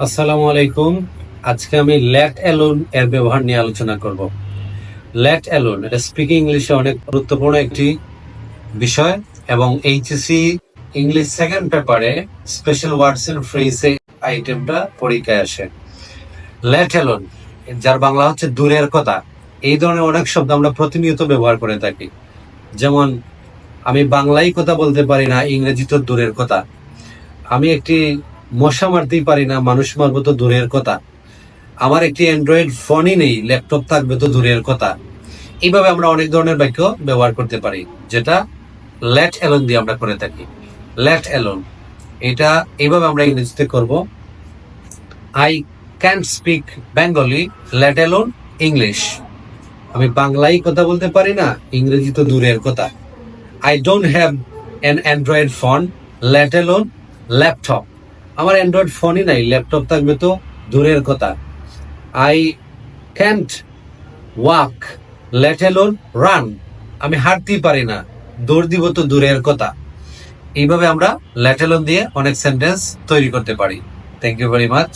আসসালামু আলাইকুম। আজকে আমি লেট অ্যালোন এর ব্যবহার নিয়ে আলোচনা করব। লেট অ্যালোন এটা স্পিকিং ইংলিশে অনেক গুরুত্বপূর্ণ একটি বিষয় এবং এইচএসসি ইংলিশ সেকেন্ড পেপারে স্পেশাল ওয়ার্ডস এন্ড ফ্রেজে আইটেমটা পরীক্ষায় আসে। লেট অ্যালোন যার বাংলা হচ্ছে দূরের কথা। এই ধরনের অনেক শব্দ আমরা প্রতিনিয়ত ব্যবহার করে থাকি। যেমন আমি বাংলায় কথা বলতে পারি না, ইংরেজি তো দূরের কথা। আমি একটি মশা মারতেই পারি না, মানুষ মারবো তো দূরের কথা। আমার একটি অ্যান্ড্রয়েড ফোনই নেই, ল্যাপটপ থাকবে তো দূরের কথা। এইভাবে আমরা অনেক ধরনের বাক্য ব্যবহার করতে পারি, যেটা লেট অ্যালোন দিয়ে আমরা করে থাকি। লেট অ্যালোন এটা এইভাবে আমরা ইংরেজিতে করব, I can't speak Bengali let alone English. আমি বাংলায় কথা বলতে পারি না, ইংরেজি তো দূরের কথা। I don't have an Android phone let alone laptop. আমার অ্যান্ড্রয়েড ফোনই নাই, ল্যাপটপ থাকবে তো দূরের কথা। I can't walk let alone run. আমি হাঁটতেই পারি না, দৌড় দিব তো দূরের কথা। এইভাবে আমরা লেট অ্যালোন দিয়ে অনেক সেন্টেন্স তৈরি করতে পারি। Thank you very much.